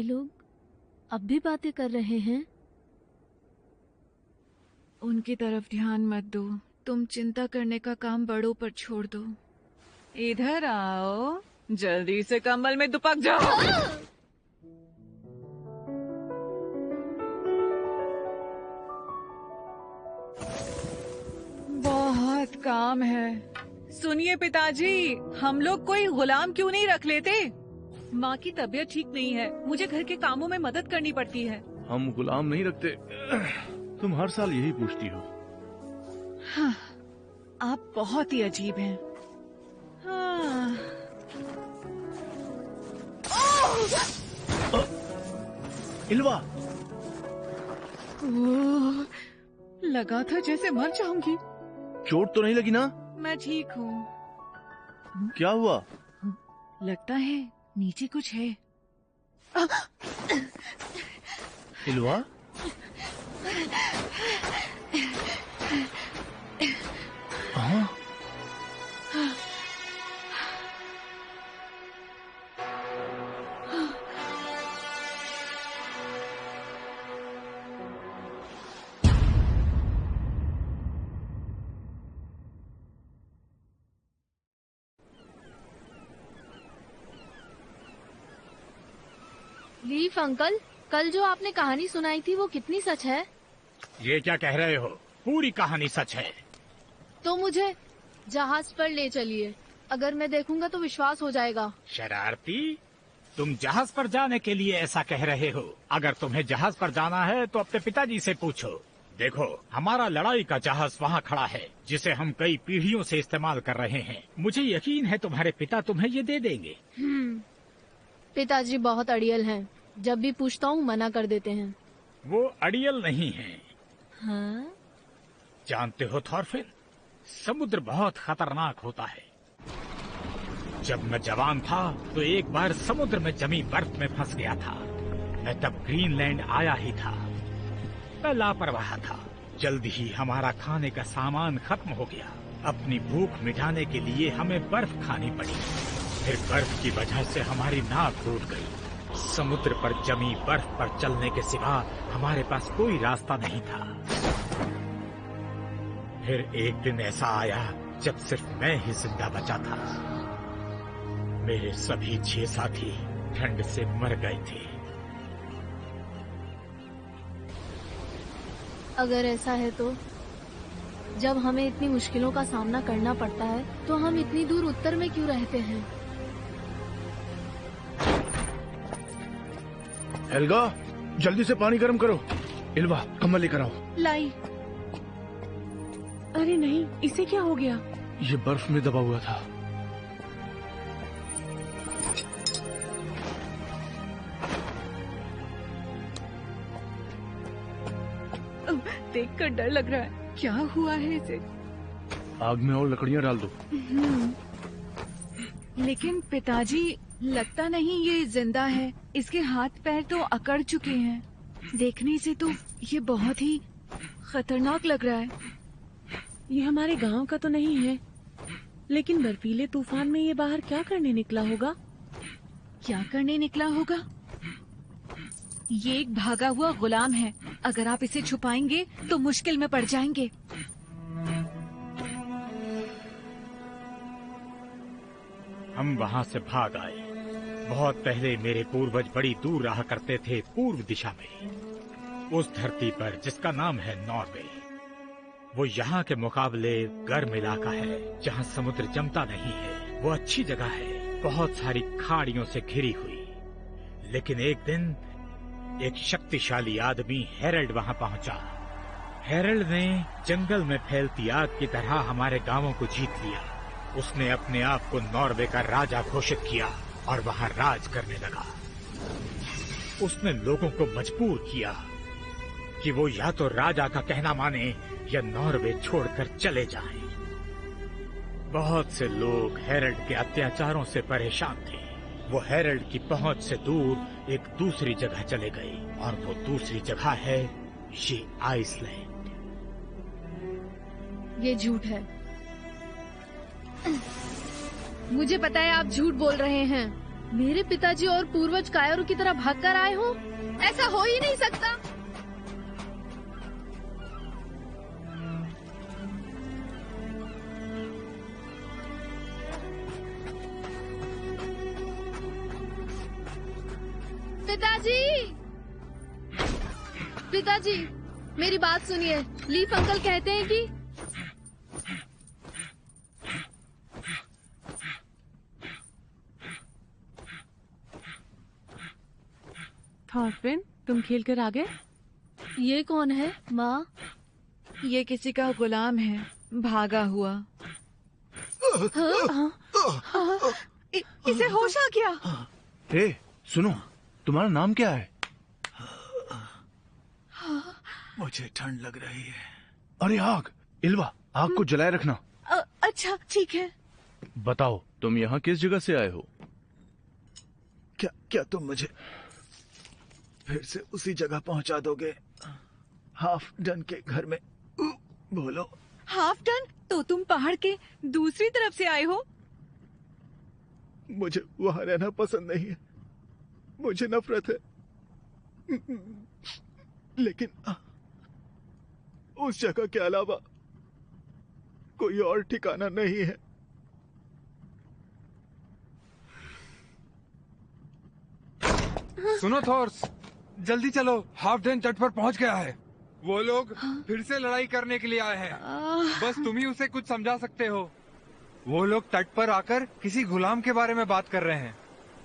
ये लोग अब भी बातें कर रहे हैं। उनकी तरफ ध्यान मत दो, तुम चिंता करने का काम बड़ों पर छोड़ दो। इधर आओ, जल्दी से कंबल में दुपक जाओ। बहुत काम है। सुनिए पिताजी, हम लोग कोई गुलाम क्यों नहीं रख लेते? माँ की तबीयत ठीक नहीं है, मुझे घर के कामों में मदद करनी पड़ती है। हम गुलाम नहीं रखते। तुम हर साल यही पूछती हो। हाँ, आप बहुत ही अजीब हैं। हाँ। इल्वा, ओह, लगा था जैसे मर जाऊंगी। चोट तो नहीं लगी ना? मैं ठीक हूँ। क्या हुआ? लगता है नीचे कुछ है। इल्वा, हाँ? लीफ अंकल, कल जो आपने कहानी सुनाई थी वो कितनी सच है? ये क्या कह रहे हो? पूरी कहानी सच है। तो मुझे जहाज पर ले चलिए, अगर मैं देखूंगा तो विश्वास हो जाएगा। शरारती, तुम जहाज पर जाने के लिए ऐसा कह रहे हो? अगर तुम्हें जहाज पर जाना है तो अपने पिताजी से पूछो। देखो, हमारा लड़ाई का जहाज वहाँ खड़ा है, जिसे हम कई पीढ़ियों से इस्तेमाल कर रहे हैं। मुझे यकीन है तुम्हारे पिता तुम्हें ये दे देंगे। पिताजी बहुत अड़ियल हैं, जब भी पूछता हूँ मना कर देते हैं। वो अड़ियल नहीं है। हाँ? जानते हो थॉरफिन, समुद्र बहुत खतरनाक होता है। जब मैं जवान था तो एक बार समुद्र में जमी बर्फ में फंस गया था। मैं तब ग्रीनलैंड आया ही था। मैं लापरवाह था। जल्द ही हमारा खाने का सामान खत्म हो गया। अपनी भूख मिटाने के लिए हमें बर्फ खानी पड़ी। फिर बर्फ की वजह से हमारी नाव टूट गई। समुद्र पर जमी बर्फ पर चलने के सिवा हमारे पास कोई रास्ता नहीं था। फिर एक दिन ऐसा आया जब सिर्फ मैं ही जिंदा बचा था। मेरे सभी 6 साथी ठंड से मर गए थे। अगर ऐसा है तो जब हमें इतनी मुश्किलों का सामना करना पड़ता है तो हम इतनी दूर उत्तर में क्यों रहते हैं? हेल्गा, जल्दी से पानी गर्म करो। इल्वा, कंबल लेकर आओ। लाई। अरे नहीं, इसे क्या हो गया? ये बर्फ में दबा हुआ था। देखकर डर लग रहा है। क्या हुआ है इसे? आग में और लकड़ियां डाल दो। लेकिन पिताजी, लगता नहीं ये जिंदा है। इसके हाथ पैर तो अकड़ चुके हैं। देखने से तो ये बहुत ही खतरनाक लग रहा है। ये हमारे गांव का तो नहीं है, लेकिन बर्फीले तूफान में ये बाहर क्या करने निकला होगा? क्या करने निकला होगा? ये एक भागा हुआ गुलाम है। अगर आप इसे छुपाएंगे तो मुश्किल में पड़ जाएंगे। हम वहाँ से भाग आए। बहुत पहले मेरे पूर्वज बड़ी दूर रहा करते थे, पूर्व दिशा में, उस धरती पर जिसका नाम है नॉर्वे। वो यहाँ के मुकाबले गर्म इलाका है, जहाँ समुद्र जमता नहीं है। वो अच्छी जगह है, बहुत सारी खाड़ियों से घिरी हुई। लेकिन एक दिन एक शक्तिशाली आदमी हेरल्ड वहाँ पहुँचा। हेरल्ड ने जंगल में फैलती आग की तरह हमारे गांवों को जीत लिया। उसने अपने आप को नॉर्वे का राजा घोषित किया और वहाँ राज करने लगा। उसने लोगों को मजबूर किया कि वो या तो राजा का कहना माने या नॉर्वे छोड़कर चले जाएं। बहुत से लोग हेरल्ड के अत्याचारों से परेशान थे। वो हेरल्ड की पहुंच से दूर एक दूसरी जगह चले गए, और वो दूसरी जगह है ये आइसलैंड। ये झूठ है। मुझे पता है आप झूठ बोल रहे हैं। मेरे पिताजी और पूर्वज कायरों की तरह भाग कर आए हो? ऐसा हो ही नहीं सकता। पिताजी, पिताजी, मेरी बात सुनिए। लीफ अंकल कहते हैं कि थॉरफिन, तुम खेल कर आ गए? ये कौन है माँ? ये किसी का गुलाम है, भागा हुआ। इसे होश आ गया। हे, सुनो, तुम्हारा नाम क्या है? मुझे ठंड लग रही है। अरे आग, इल्वा, आग को जलाए रखना। अच्छा ठीक है। बताओ, तुम यहाँ किस जगह से आए हो? क्या तुम मुझे फिर से उसी जगह पहुंचा दोगे? हाफ डन के घर में। बोलो। Half done? तो तुम पहाड़ के दूसरी तरफ से आए हो? मुझे वहां रहना पसंद नहीं है, मुझे नफरत है। लेकिन उस जगह के अलावा कोई और ठिकाना नहीं है। सुनो थॉर्स, जल्दी चलो, हाफ डन तट पर पहुंच गया है। वो लोग फिर से लड़ाई करने के लिए आए हैं। बस तुम ही उसे कुछ समझा सकते हो। वो लोग तट पर आकर किसी गुलाम के बारे में बात कर रहे हैं।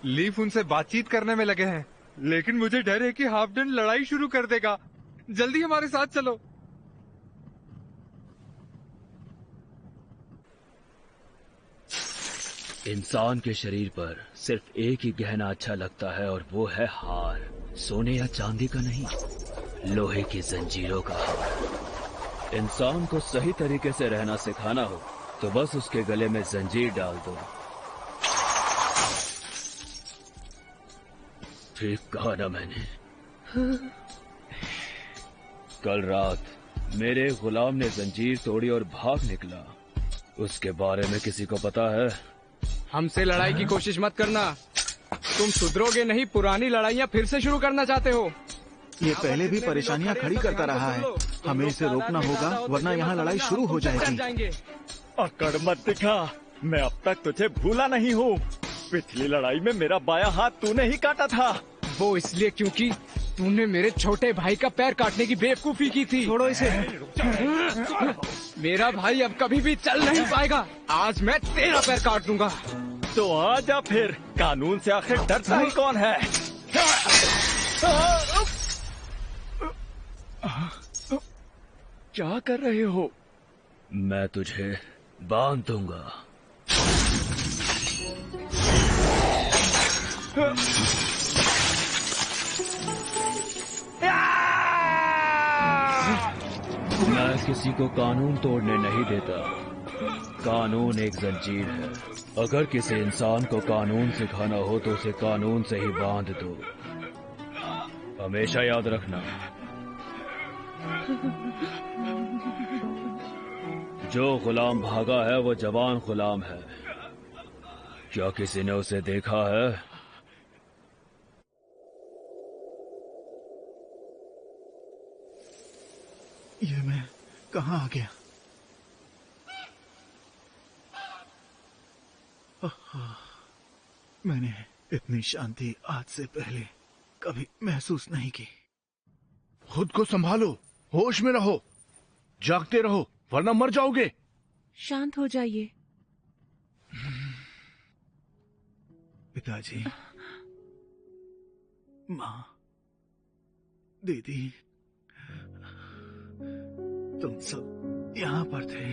लीफ उनसे बातचीत करने में लगे हैं, लेकिन मुझे डर है कि हाफ डन लड़ाई शुरू कर देगा। जल्दी हमारे साथ चलो। इंसान के शरीर पर सिर्फ एक ही गहना अच्छा लगता है और वो है हार। सोने या चांदी का नहीं, लोहे की जंजीरों का हार। इंसान को सही तरीके से रहना सिखाना हो तो बस उसके गले में जंजीर डाल दो। ठीक कहा ना मैंने? कल रात मेरे गुलाम ने जंजीर तोड़ी और भाग निकला। उसके बारे में किसी को पता है? हमसे लड़ाई की कोशिश मत करना। तुम सुधरोगे नहीं, पुरानी लड़ाइयाँ फिर से शुरू करना चाहते हो। ये पहले भी परेशानियां खड़ी करता रहा है। हमें इसे रोकना होगा, वरना यहाँ लड़ाई शुरू हो जाएगी। अकड़ मत दिखा, मैं अब तक तुझे भूला नहीं हूँ। पिछली लड़ाई में मेरा बायां हाथ तूने ही काटा था। वो इसलिए क्योंकि तूने मेरे छोटे भाई का पैर काटने की बेवकूफी की थी। छोड़ो इसे। मेरा भाई अब कभी भी चल नहीं पाएगा। आज मैं तेरा पैर काट दूंगा। तो आजा फिर, कानून से आखिर डरता ही कौन है? क्या कर रहे हो? मैं तुझे बांध दूंगा। मैं किसी को कानून तोड़ने नहीं देता। कानून एक जंजीर है। अगर किसी इंसान को कानून सिखाना हो तो उसे कानून से ही बांध दो। हमेशा याद रखना, जो गुलाम भागा है वो जवान गुलाम है। क्या किसी ने उसे देखा है? ये मैं कहाँ आ गया? मैंने इतनी शांति आज से पहले कभी महसूस नहीं की। खुद को संभालो, होश में रहो, जागते रहो, वरना मर जाओगे। शांत हो जाइए। पिताजी, माँ, दीदी, तुम सब यहाँ पर थे।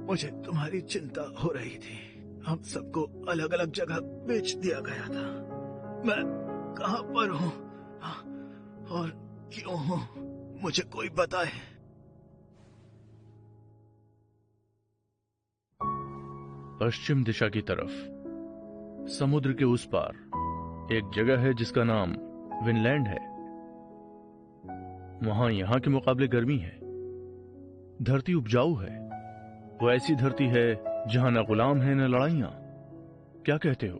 मुझे तुम्हारी चिंता हो रही थी। हम सबको अलग अलग जगह बेच दिया गया था। मैं कहाँ पर हूँ और क्यों हूँ, मुझे कोई बताए। पश्चिम दिशा की तरफ समुद्र के उस पार एक जगह है जिसका नाम विनलैंड है। वहां यहाँ के मुकाबले गर्मी है। धरती उपजाऊ है। वो ऐसी धरती है जहां न गुलाम है न लड़ाइयां। क्या कहते हो?